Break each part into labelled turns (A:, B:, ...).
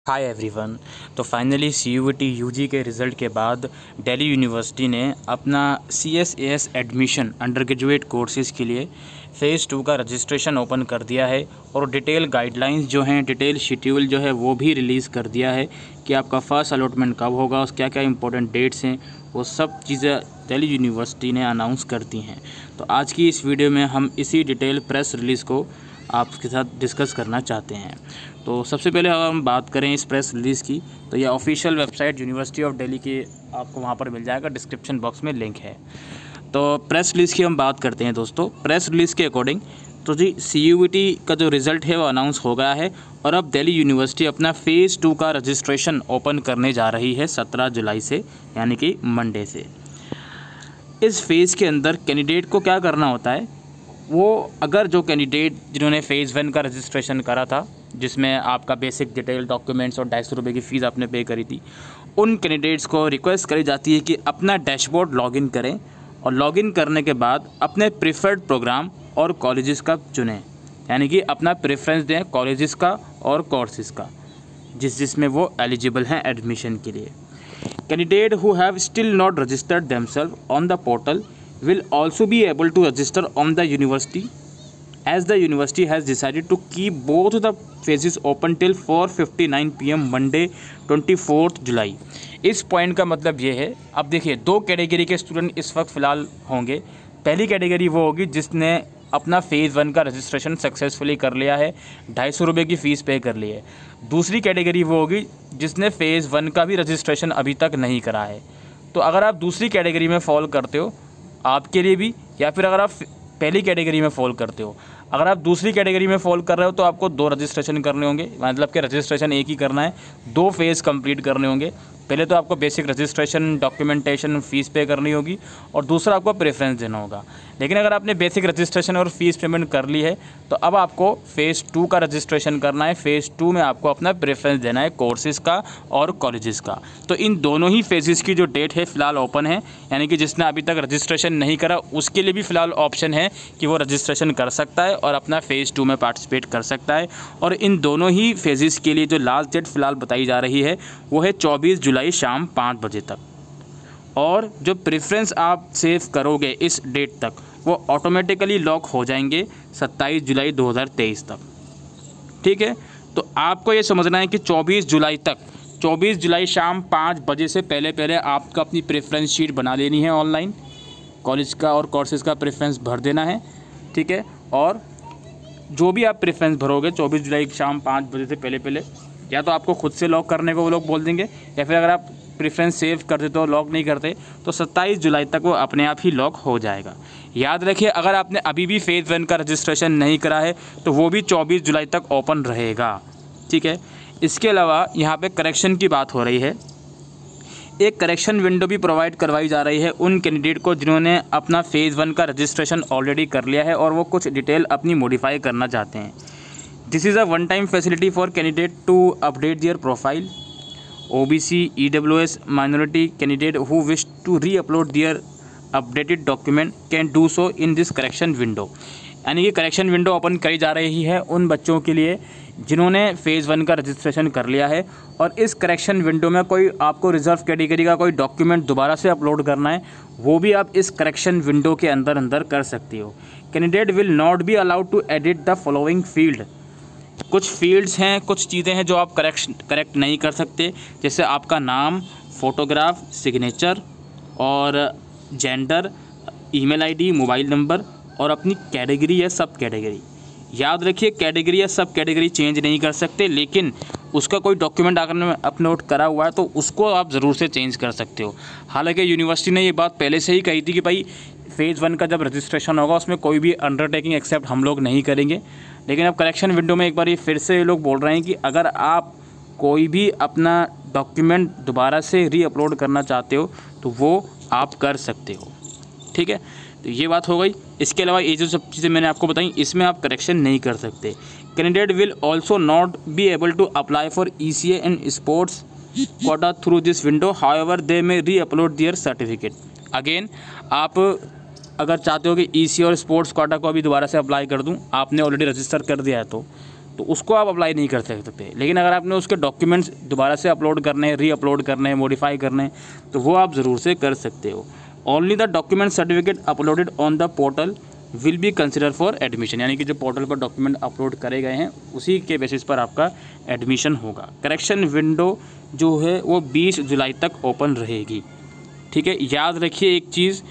A: Hi everyone. तो finally CUET UG के result के बाद दिल्ली यूनिवर्सिटी ने अपना CSAS admission under graduate courses के लिए फ़ेज़ 2 का रजिस्ट्रेशन ओपन कर दिया है और डिटेल गाइडलाइंस जो हैं, डिटेल शेड्यूल जो है वो भी रिलीज़ कर दिया है कि आपका फ़र्स्ट अलॉटमेंट कब होगा, उस क्या क्या इंपॉर्टेंट डेट्स हैं, वो सब चीज़ें दिल्ली यूनिवर्सिटी ने अनाउंस कर दी हैं। तो आज की इस वीडियो में हम इसी डिटेल प्रेस रिलीज़ को आपके साथ डिस्कस करना चाहते हैं। तो सबसे पहले अगर हम बात करें इस प्रेस रिलीज़ की, तो ये official website university of Delhi की आपको वहाँ पर मिल जाएगा, डिस्क्रिप्शन बॉक्स में लिंक है। तो प्रेस रिलीज़ की हम बात करते हैं दोस्तों। प्रेस रिलीज़ के अकॉर्डिंग तो जी CUET का जो रिज़ल्ट है वो अनाउंस हो गया है और अब दिल्ली यूनिवर्सिटी अपना फ़ेज़ 2 का रजिस्ट्रेशन ओपन करने जा रही है 17 जुलाई से, यानी कि मंडे से। इस फेज़ के अंदर कैंडिडेट को क्या करना होता है, वो अगर जो कैंडिडेट जिन्होंने फ़ेज़ 1 का रजिस्ट्रेशन करा था, जिसमें आपका बेसिक डिटेल डॉक्यूमेंट्स और 250 रुपये की फ़ीस आपने पे करी थी, उन कैंडिडेट्स को रिक्वेस्ट करी जाती है कि अपना डैशबोर्ड लॉगिन करें और लॉगिन करने के बाद अपने प्रेफर्ड प्रोग्राम और कॉलेजेस का चुनें, यानी कि अपना प्रेफरेंस दें कॉलेजेस का और कोर्सेज़ का जिसमें वो एलिजिबल हैं एडमिशन के लिए। Candidate who have still not registered themselves on the portal will also be able to register on the university, as the university has decided to keep both the phases open till 4:59 PM Monday 24th July। इस point का मतलब ये है, अब देखिए दो category के student इस वक्त फ़िलहाल होंगे। पहली कैटेगरी वो होगी जिसने अपना फ़ेज़ 1 का रजिस्ट्रेशन सक्सेसफुली कर लिया है, 250 रुपये की फ़ीस पे कर ली है। दूसरी कैटेगरी वो होगी जिसने फ़ेज़ 1 का भी रजिस्ट्रेशन अभी तक नहीं करा है। तो अगर आप दूसरी कैटेगरी में फॉल करते हो, आपके लिए भी, या फिर अगर आप पहली कैटेगरी में फॉल करते हो, अगर आप दूसरी कैटेगरी में फॉल कर रहे हो तो आपको 2 रजिस्ट्रेशन करने होंगे, मतलब कि रजिस्ट्रेशन एक ही करना है, 2 फेज़ कंप्लीट करने होंगे। पहले तो आपको बेसिक रजिस्ट्रेशन डॉक्यूमेंटेशन फ़ीस पे करनी होगी और दूसरा आपको प्रेफरेंस देना होगा। लेकिन अगर आपने बेसिक रजिस्ट्रेशन और फ़ीस पेमेंट कर ली है तो अब आपको फ़ेज़ 2 का रजिस्ट्रेशन करना है। फ़ेज़ 2 में आपको अपना प्रेफरेंस देना है कोर्सेज़ का और कॉलेजेस का। तो इन दोनों ही फेजेस की जो डेट है फ़िलहाल ओपन है, यानी कि जिसने अभी तक रजिस्ट्रेशन नहीं करा उसके लिए भी फ़िलहाल ऑप्शन है कि वो रजिस्ट्रेशन कर सकता है और अपना फ़ेज़ 2 में पार्टिसिपेट कर सकता है। और इन दोनों ही फेजेस के लिए जो लास्ट डेट फ़िलहाल बताई जा रही है वो है 24 जुलाई शाम 5 बजे तक। और जो प्रेफरेंस आप सेव करोगे इस डेट तक वो ऑटोमेटिकली लॉक हो जाएंगे 27 जुलाई 2023 तक। ठीक है, तो आपको ये समझना है कि 24 जुलाई शाम 5 बजे से पहले आपका अपनी प्रेफरेंस शीट बना लेनी है ऑनलाइन, कॉलेज का और कोर्सेज़ का प्रेफरेंस भर देना है। ठीक है, और जो भी आप प्रेफरेंस भरोगे 24 जुलाई शाम 5 बजे से पहले या तो आपको खुद से लॉक करने को वो लोग बोल देंगे, या फिर अगर आप प्रेफरेंस सेव कर देते हो, लॉक नहीं करते, तो 27 जुलाई तक वो अपने आप ही लॉक हो जाएगा। याद रखिए, अगर आपने अभी भी फ़ेज़ 1 का रजिस्ट्रेशन नहीं करा है तो वो भी 24 जुलाई तक ओपन रहेगा। ठीक है, इसके अलावा यहाँ पे करेक्शन की बात हो रही है। एक करेक्शन विंडो भी प्रोवाइड करवाई जा रही है उन कैंडिडेट को जिन्होंने अपना फ़ेज़ 1 का रजिस्ट्रेशन ऑलरेडी कर लिया है और वो कुछ डिटेल अपनी मॉडिफाई करना चाहते हैं। This is a one time facility for candidate to update their profile. OBC, EWS, minority candidate who wish to re-upload their updated document can do so in this correction window। यानी कि correction window open करी जा रही है उन बच्चों के लिए जिन्होंने फ़ेज़ 1 का रजिस्ट्रेशन कर लिया है और इस करेक्शन विंडो में कोई आपको रिजर्व कैटेगरी का कोई डॉक्यूमेंट दोबारा से अपलोड करना है, वो भी आप इस करेक्शन विंडो के अंदर कर सकते हो। Candidate will not be allowed to edit the following field. कुछ फील्ड्स हैं, कुछ चीज़ें हैं जो आप करेक्ट नहीं कर सकते, जैसे आपका नाम, फ़ोटोग्राफ, सिग्नेचर और gender, email ID, mobile number और अपनी कैटेगरी या सब कैटेगरी। याद रखिए, कैटेगरी या सब कैटेगरी चेंज नहीं कर सकते, लेकिन उसका कोई डॉक्यूमेंट अगर अपलोड करा हुआ है तो उसको आप ज़रूर से चेंज कर सकते हो। हालांकि यूनिवर्सिटी ने ये बात पहले से ही कही थी कि भाई फ़ेज़ 1 का जब रजिस्ट्रेशन होगा उसमें कोई भी अंडरटेकिंग एक्सेप्ट हम लोग नहीं करेंगे। लेकिन अब करेक्शन विंडो में एक बार ये फिर से लोग बोल रहे हैं कि अगर आप कोई भी अपना डॉक्यूमेंट दोबारा से री अपलोड करना चाहते हो तो वो आप कर सकते हो। ठीक है, तो ये बात हो गई। इसके अलावा ये जो सब चीज़ें मैंने आपको बताई इसमें आप करेक्शन नहीं कर सकते। Candidate will also not be able to apply for ECA and sports quota through this window, however they may reupload there certificate. Again, आप अगर चाहते हो कि ECA और स्पोर्ट्स कोटा को अभी दोबारा से अप्लाई कर दूं, आपने ऑलरेडी रजिस्टर कर दिया है तो तो उसको आप अप्लाई नहीं कर सकते। लेकिन अगर आपने उसके डॉक्यूमेंट्स दोबारा से अपलोड करने हैं, री अपलोड करने हैं, मॉडिफाई करने हैं, तो वो आप ज़रूर से कर सकते हो। Only the document certificate uploaded on the portal will be consider for admission, यानी कि जो पोर्टल पर डॉक्यूमेंट अपलोड करे गए हैं उसी के बेसिस पर आपका एडमिशन होगा। करेक्शन विंडो जो है वो 20 जुलाई तक ओपन रहेगी। ठीक है, याद रखिए एक चीज़,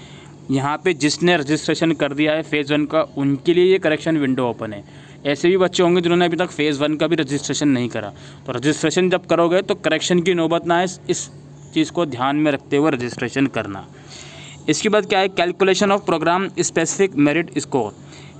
A: यहाँ पे जिसने रजिस्ट्रेशन कर दिया है फ़ेज़ 1 का, उनके लिए ये करेक्शन विंडो ओपन है। ऐसे भी बच्चे होंगे जिन्होंने अभी तक फ़ेज़ 1 का भी रजिस्ट्रेशन नहीं करा, तो रजिस्ट्रेशन जब करोगे तो करेक्शन की नौबत ना आए, इस चीज़ को ध्यान में रखते हुए रजिस्ट्रेशन करना। इसके बाद क्या है, calculation of programme specific merit score.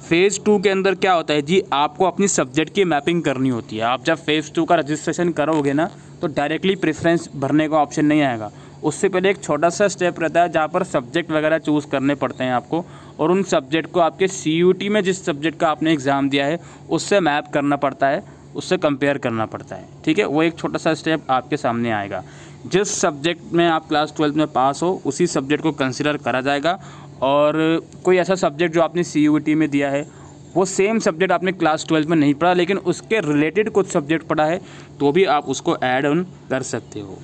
A: Phase 2 के अंदर क्या होता है जी, आपको अपनी सब्जेक्ट की मैपिंग करनी होती है। आप जब फ़ेज़ 2 का रजिस्ट्रेशन करोगे ना, तो डायरेक्टली प्रेफरेंस भरने का ऑप्शन नहीं आएगा। उससे पहले एक छोटा सा स्टेप रहता है जहाँ पर सब्जेक्ट वगैरह चूज़ करने पड़ते हैं आपको, और उन सब्जेक्ट को आपके CUT में जिस सब्जेक्ट का आपने एग्ज़ाम दिया है उससे मैप करना पड़ता है, उससे कंपेयर करना पड़ता है। ठीक है, वो एक छोटा सा स्टेप आपके सामने आएगा। जिस सब्जेक्ट में आप क्लास 12 में पास हो उसी सब्जेक्ट को कंसिडर करा जाएगा, और कोई ऐसा सब्जेक्ट जो आपने CUT में दिया है वो सेम सब्जेक्ट आपने क्लास 12 में नहीं पढ़ा लेकिन उसके रिलेटेड कुछ सब्जेक्ट पढ़ा है, तो भी आप उसको ऐड ऑन कर सकते हो।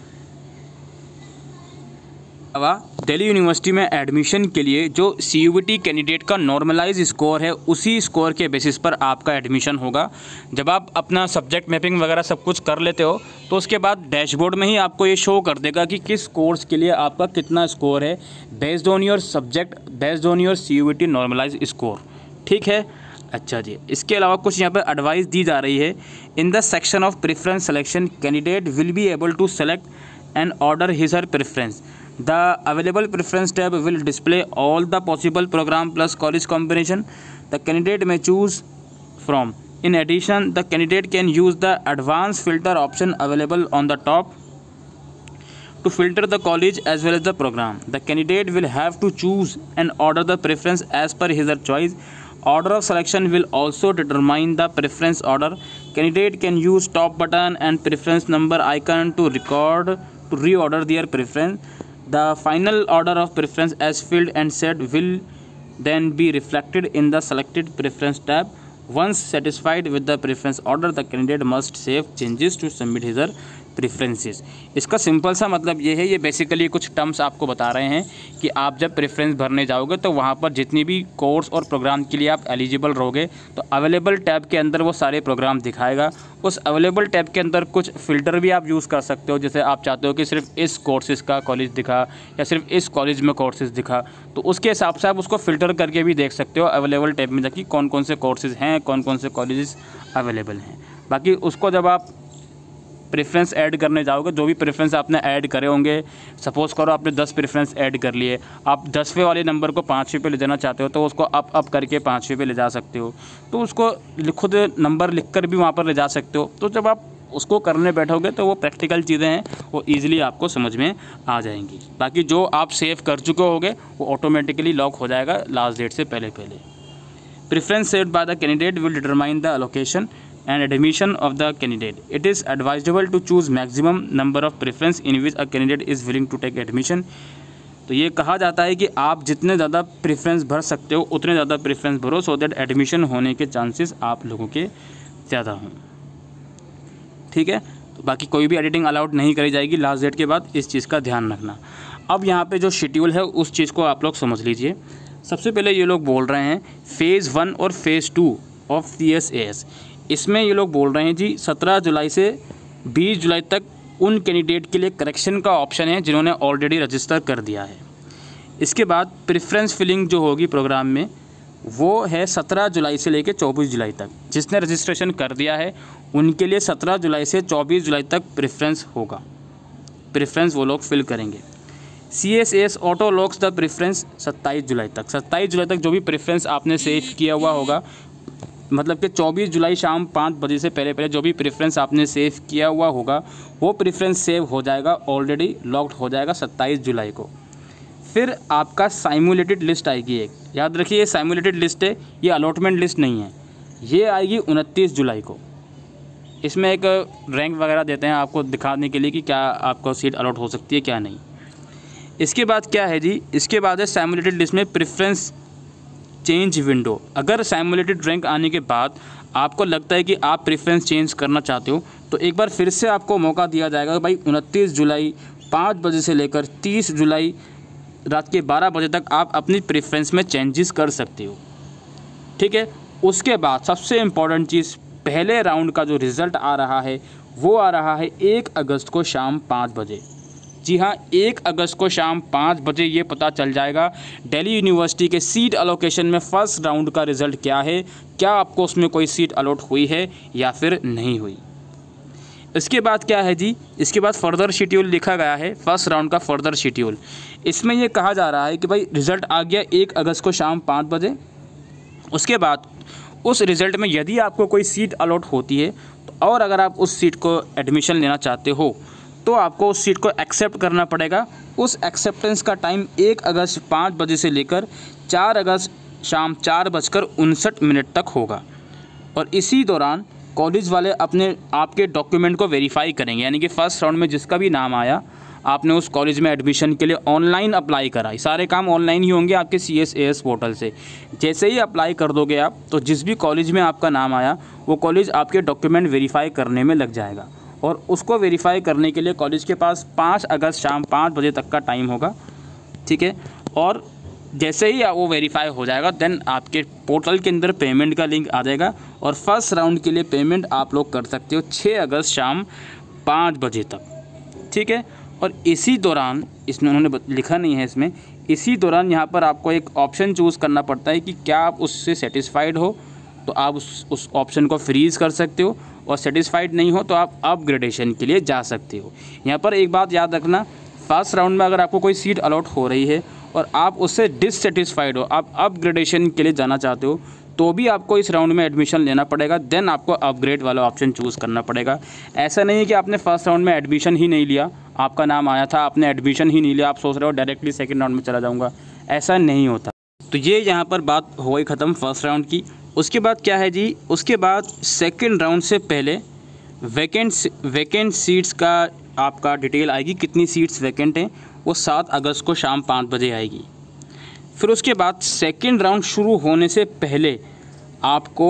A: दिल्ली यूनिवर्सिटी में एडमिशन के लिए जो CUT कैंडिडेट का नॉर्मलाइज स्कोर है उसी स्कोर के बेसिस पर आपका एडमिशन होगा। जब आप अपना सब्जेक्ट मैपिंग वगैरह सब कुछ कर लेते हो तो उसके बाद डैशबोर्ड में ही आपको ये शो कर देगा कि किस कोर्स के लिए आपका कितना स्कोर है, based on your subject, based on your CUT normalise score. ठीक है, अच्छा जी। इसके अलावा कुछ यहाँ पर एडवाइस दी जा रही है। In the section of preference selection candidate will be able to select and order his her preference. The available preference tab will display all the possible program plus college combination the candidate may choose from. In addition, the candidate can use the advanced filter option available on the top to filter the college as well as the program. The candidate will have to choose and order the preference as per his choice. Order of selection will also determine the preference order. Candidate can use top button and preference number icon to reorder their preference. The final order of preference as filled and set will then be reflected in the selected preference tab. Once satisfied with the preference order, the candidate must save changes to submit his preferences. इसका simple सा मतलब ये है, ये basically कुछ terms आपको बता रहे हैं कि आप जब प्रेफरेंस भरने जाओगे तो वहाँ पर जितनी भी कोर्स और प्रोग्राम के लिए आप एलिजिबल रहोगे तो अवेलेबल टैब के अंदर वो सारे प्रोग्राम दिखाएगा। उस अवेलेबल टैब के अंदर कुछ फ़िल्टर भी आप यूज़ कर सकते हो, जैसे आप चाहते हो कि सिर्फ इस कोर्सेज़ का कॉलेज दिखा या सिर्फ इस कॉलेज में कोर्सेज़ दिखा, तो उसके हिसाब से आप उसको फ़िल्टर करके भी देख सकते हो अवेलेबल टैब में जाके कौन कौन से कोर्सेज़ हैं, कौन कौन से कॉलेजेस अवेलेबल हैं। बाकी उसको जब आप प्रेफरेंस ऐड करने जाओगे, जो भी प्रेफरेंस आपने ऐड करे होंगे, सपोज़ करो आपने 10 प्रेफरेंस ऐड कर लिए, आप 10वें वाले नंबर को 5वें पे ले जाना चाहते हो तो उसको अप करके 5वें पे ले जा सकते हो, तो उसको खुद नंबर लिख कर भी वहाँ पर ले जा सकते हो। तो जब आप उसको करने बैठोगे तो वो प्रैक्टिकल चीज़ें हैं, वो ईजिली आपको समझ में आ जाएंगी। बाकी जो आप सेव कर चुके होगे वो ऑटोमेटिकली लॉक हो जाएगा लास्ट डेट से पहले। Preference saved by the candidate will determine the allocation and admission of the candidate. It is advisable to choose maximum number of preference in which a candidate is willing to take admission. तो ये कहा जाता है कि आप जितने ज़्यादा preference भर सकते हो उतने ज़्यादा प्रेफरेंस भरो, सो दैट एडमिशन होने के चांसेस आप लोगों के ज़्यादा हों। ठीक है, तो बाकी कोई भी एडिटिंग अलाउड नहीं करी जाएगी लास्ट डेट के बाद, इस चीज़ का ध्यान रखना। अब यहाँ पे जो शेड्यूल है उस चीज़ को आप लोग समझ लीजिए। सबसे पहले ये लोग बोल रहे हैं फ़ेज़ 1 और फ़ेज़ 2 ऑफ CSAS। इसमें ये लोग बोल रहे हैं जी 17 जुलाई से 20 जुलाई तक उन कैंडिडेट के लिए करेक्शन का ऑप्शन है जिन्होंने ऑलरेडी रजिस्टर कर दिया है। इसके बाद प्रेफरेंस फिलिंग जो होगी प्रोग्राम में वो है 17 जुलाई से लेकर 24 जुलाई तक। जिसने रजिस्ट्रेशन कर दिया है उनके लिए 17 जुलाई से 24 जुलाई तक प्रेफरेंस होगा, प्रेफरेंस वो लोग फिल करेंगे। CSAS auto locks the preference 27 जुलाई तक। 27 जुलाई तक जो भी प्रेफरेंस आपने सेव किया हुआ होगा, मतलब कि 24 जुलाई शाम 5 बजे से पहले जो भी प्रेफरेंस आपने सेव किया हुआ होगा वो प्रेफरेंस सेव हो जाएगा, ऑलरेडी लॉक्ड हो जाएगा 27 जुलाई को। फिर आपका साइमुलेटेड लिस्ट आएगी एक, याद रखिए ये साइमुलेटेड लिस्ट है, ये अलॉटमेंट लिस्ट नहीं है, ये आएगी 29 जुलाई को। इसमें एक रैंक वगैरह देते हैं आपको दिखाने के लिए कि क्या आपको सीट अलॉट हो सकती है क्या नहीं। इसके बाद क्या है जी, इसके बाद है साइमुलेटेड लिस्ट में प्रेफरेंस चेंज विंडो। अगर साइमुलेटेड रैंक आने के बाद आपको लगता है कि आप प्रेफरेंस चेंज करना चाहते हो तो एक बार फिर से आपको मौका दिया जाएगा भाई 29 जुलाई 5 बजे से लेकर 30 जुलाई रात के 12 बजे तक आप अपनी प्रेफरेंस में चेंजेस कर सकते हो। ठीक है, उसके बाद सबसे इम्पॉर्टेंट चीज़, पहले राउंड का जो रिज़ल्ट आ रहा है वो आ रहा है 1 अगस्त को शाम 5 बजे। जी हाँ, 1 अगस्त को शाम 5 बजे ये पता चल जाएगा दिल्ली यूनिवर्सिटी के सीट अलोकेशन में फ़र्स्ट राउंड का रिज़ल्ट क्या है, क्या आपको उसमें कोई सीट अलॉट हुई है या फिर नहीं हुई। इसके बाद क्या है जी, इसके बाद फर्दर शेड्यूल लिखा गया है, फर्स्ट राउंड का फर्दर शेड्यूल। इसमें ये कहा जा रहा है कि भाई रिज़ल्ट आ गया 1 अगस्त को शाम 5 बजे। उसके बाद उस रिज़ल्ट में यदि आपको कोई सीट अलॉट होती है तो और अगर आप उस सीट को एडमिशन लेना चाहते हो तो आपको उस सीट को एक्सेप्ट करना पड़ेगा। उस एक्सेप्टेंस का टाइम 1 अगस्त 5 बजे से लेकर 4 अगस्त शाम 4:59 तक होगा। और इसी दौरान कॉलेज वाले अपने आपके डॉक्यूमेंट को वेरीफाई करेंगे, यानी कि फ़र्स्ट राउंड में जिसका भी नाम आया, आपने उस कॉलेज में एडमिशन के लिए ऑनलाइन अप्लाई करा, सारे काम ऑनलाइन ही होंगे आपके CSAS पोर्टल से। जैसे ही अप्लाई कर दोगे आप तो जिस भी कॉलेज में आपका नाम आया वो कॉलेज आपके डॉक्यूमेंट वेरीफाई करने में लग जाएगा और उसको वेरीफाई करने के लिए कॉलेज के पास 5 अगस्त शाम 5 बजे तक का टाइम होगा। ठीक है, और जैसे ही वो वेरीफाई हो जाएगा देन आपके पोर्टल के अंदर पेमेंट का लिंक आ जाएगा और फर्स्ट राउंड के लिए पेमेंट आप लोग कर सकते हो 6 अगस्त शाम 5 बजे तक। ठीक है, और इसी दौरान, इसमें उन्होंने लिखा नहीं है इसमें, इसी दौरान यहाँ पर आपको एक ऑप्शन चूज़ करना पड़ता है कि क्या आप उससे सेटिस्फाइड हो तो आप उस ऑप्शन को फ्रीज़ कर सकते हो और सेटिस्फाइड नहीं हो तो आप अपग्रेडेशन के लिए जा सकते हो। यहाँ पर एक बात याद रखना, फर्स्ट राउंड में अगर आपको कोई सीट अलॉट हो रही है और आप उससे डिससेटिस्फाइड हो, आप अपग्रेडेशन के लिए जाना चाहते हो तो भी आपको इस राउंड में एडमिशन लेना पड़ेगा, देन आपको अपग्रेड वाला ऑप्शन चूज़ करना पड़ेगा। ऐसा नहीं है कि आपने फर्स्ट राउंड में एडमिशन ही नहीं लिया, आपका नाम आया था, आपने एडमिशन ही नहीं लिया, आप सोच रहे हो डायरेक्टली सेकंड राउंड में चला जाऊंगा, ऐसा नहीं होता। तो ये यहाँ पर बात हो गई ख़त्म फर्स्ट राउंड की। उसके बाद क्या है जी, उसके बाद सेकेंड राउंड से पहले वैकेंट सीट्स का आपका डिटेल आएगी, कितनी सीट्स वैकेंट हैं, वो 7 अगस्त को शाम 5 बजे आएगी। फिर उसके बाद सेकंड राउंड शुरू होने से पहले आपको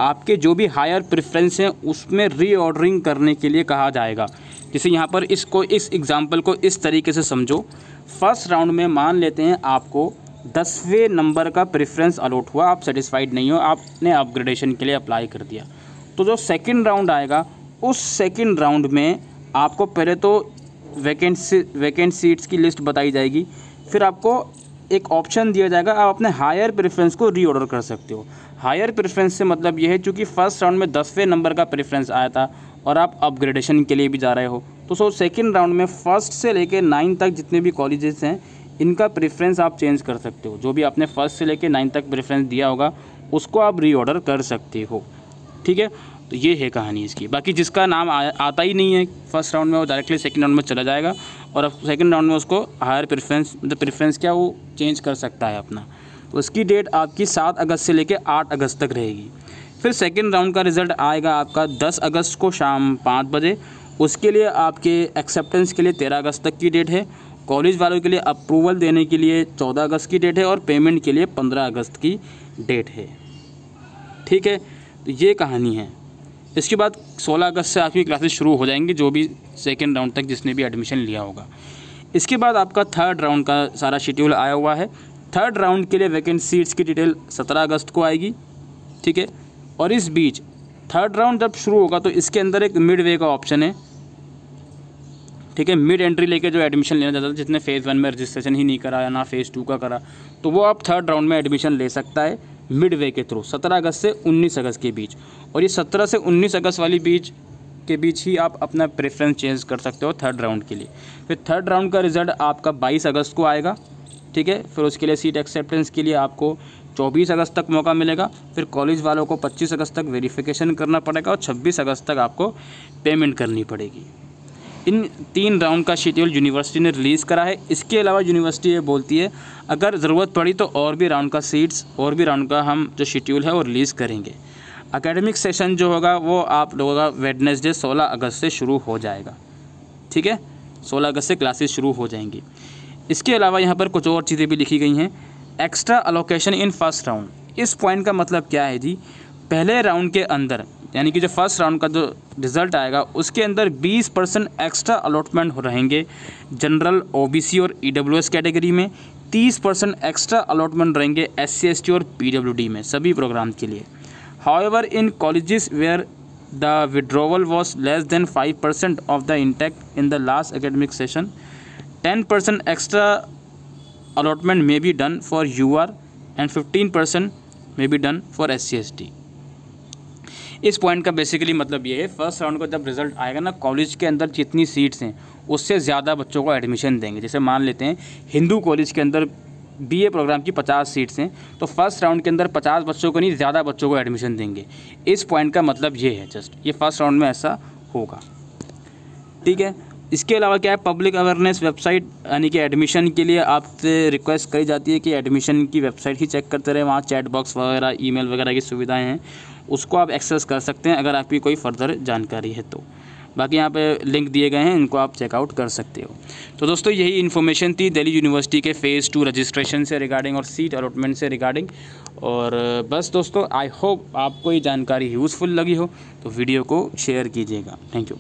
A: आपके जो भी हायर प्रेफरेंस हैं उसमें रीऑर्डरिंग करने के लिए कहा जाएगा। जैसे यहाँ पर इस एग्ज़ाम्पल को इस तरीके से समझो, फर्स्ट राउंड में मान लेते हैं आपको 10वें नंबर का प्रेफरेंस अलॉट हुआ, आप सेटिस्फाइड नहीं हो, आपने अपग्रेडेशन के लिए अप्लाई कर दिया, तो जो सेकंड राउंड आएगा उस सेकंड राउंड में आपको पहले तो वैकेंट सीट्स की लिस्ट बताई जाएगी, फिर आपको एक ऑप्शन दिया जाएगा, आप अपने हायर प्रेफरेंस को रीऑर्डर कर सकते हो। हायर प्रेफरेंस से मतलब ये है चूँकि फर्स्ट राउंड में 10वें नंबर का प्रेफरेंस आया था और आप अपग्रेडेशन के लिए भी जा रहे हो, तो सेकंड राउंड में फर्स्ट से लेकर 9 तक जितने भी कॉलेजेस हैं इनका प्रेफरेंस आप चेंज कर सकते हो। जो भी आपने फर्स्ट से लेकर 9 तक प्रेफरेंस दिया होगा उसको आप रीऑर्डर कर सकते हो। ठीक है, तो ये है कहानी इसकी। बाकी जिसका नाम आता ही नहीं है फर्स्ट राउंड में वो डायरेक्टली सेकंड राउंड में चला जाएगा और अब सेकंड राउंड में उसको हायर प्रेफरेंस मतलब प्रेफरेंस क्या वो चेंज कर सकता है अपना। तो उसकी डेट आपकी 7 अगस्त से लेकर 8 अगस्त तक रहेगी। फिर सेकंड राउंड का रिज़ल्ट आएगा आपका 10 अगस्त को शाम 5 बजे। उसके लिए आपके एक्सेप्टेंस के लिए 13 अगस्त तक की डेट है, कॉलेज वालों के लिए अप्रूवल देने के लिए 14 अगस्त की डेट है और पेमेंट के लिए 15 अगस्त की डेट है। ठीक है, तो ये कहानी है। इसके बाद 16 अगस्त से आपकी क्लासेस शुरू हो जाएंगी, जो भी सेकेंड राउंड तक जिसने भी एडमिशन लिया होगा। इसके बाद आपका थर्ड राउंड का सारा शेड्यूल आया हुआ है। थर्ड राउंड के लिए वैकेंट सीट्स की डिटेल 17 अगस्त को आएगी। ठीक है, और इस बीच थर्ड राउंड जब शुरू होगा तो इसके अंदर एक मिड वे का ऑप्शन है। ठीक है, मिड एंट्री लेके जो एडमिशन लेना चाहता था, जिसने फ़ेज़ 1 में रजिस्ट्रेशन ही नहीं करा या ना फ़ेज़ 2 का करा, तो वो आप थर्ड राउंड में एडमिशन ले सकता है मिड वे के थ्रू 17 अगस्त से 19 अगस्त के बीच। और ये 17 से 19 अगस्त वाली बीच ही आप अपना प्रेफरेंस चेंज कर सकते हो थर्ड राउंड के लिए। फिर थर्ड राउंड का रिज़ल्ट आपका 22 अगस्त को आएगा। ठीक है, फिर उसके लिए सीट एक्सेप्टेंस के लिए आपको 24 अगस्त तक मौका मिलेगा। फिर कॉलेज वालों को 25 अगस्त तक वेरिफिकेशन करना पड़ेगा और 26 अगस्त तक आपको पेमेंट करनी पड़ेगी। इन 3 राउंड का शेड्यूल यूनिवर्सिटी ने रिलीज़ करा है। इसके अलावा यूनिवर्सिटी ये बोलती है अगर ज़रूरत पड़ी तो और भी राउंड का सीट्स और भी राउंड का हम जो शेड्यूल है वो रिलीज़ करेंगे। एकेडमिक सेशन जो होगा वो आप लोगों का वेडनेसडे 16 अगस्त से शुरू हो जाएगा। ठीक है, 16 अगस्त से क्लासेस शुरू हो जाएंगी। इसके अलावा यहाँ पर कुछ और चीज़ें भी लिखी गई हैं। Extra allocation in first round, इस पॉइंट का मतलब क्या है जी, पहले राउंड के अंदर यानी कि जो फर्स्ट राउंड का जो रिज़ल्ट आएगा उसके अंदर 20% एक्स्ट्रा अलॉटमेंट रहेंगे जनरल, ओबीसी और ईडब्ल्यूएस कैटेगरी में, 30% एक्स्ट्रा अलॉटमेंट रहेंगे एससी, एसटी और पीडब्ल्यूडी में सभी प्रोग्राम के लिए। However in colleges where the withdrawal was less than 5% of the intake in the last academic session, 10% extra allotment may be done for UR and 15% may be done for SC ST। इस point का basically मतलब ये है, first round का जब result आएगा ना, college के अंदर जितनी सीट्स हैं उससे ज़्यादा बच्चों को एडमिशन देंगे। जैसे मान लेते हैं हिंदू कॉलेज के अंदर BA प्रोग्राम की 50 सीट्स हैं, तो फर्स्ट राउंड के अंदर 50 बच्चों को नहीं, ज़्यादा बच्चों को एडमिशन देंगे। इस पॉइंट का मतलब ये है, जस्ट ये फर्स्ट राउंड में ऐसा होगा, ठीक है। इसके अलावा क्या है, पब्लिक अवेयरनेस वेबसाइट यानी कि एडमिशन के लिए आपसे रिक्वेस्ट करी जाती है कि एडमिशन की वेबसाइट ही चेक करते रहे, वहाँ चैट बॉक्स वगैरह, ईमेल वगैरह की सुविधाएं हैं, उसको आप एक्सेस कर सकते हैं अगर आपकी कोई फर्दर जानकारी है तो। बाकी यहाँ पे लिंक दिए गए हैं, इनको आप चेकआउट कर सकते हो। तो दोस्तों यही इन्फॉर्मेशन थी दिल्ली यूनिवर्सिटी के फ़ेज़ 2 रजिस्ट्रेशन से रिगार्डिंग और सीट अलॉटमेंट से रिगार्डिंग। और बस दोस्तों, आई होप आपको ये जानकारी यूज़फुल लगी हो, तो वीडियो को शेयर कीजिएगा। Thank you.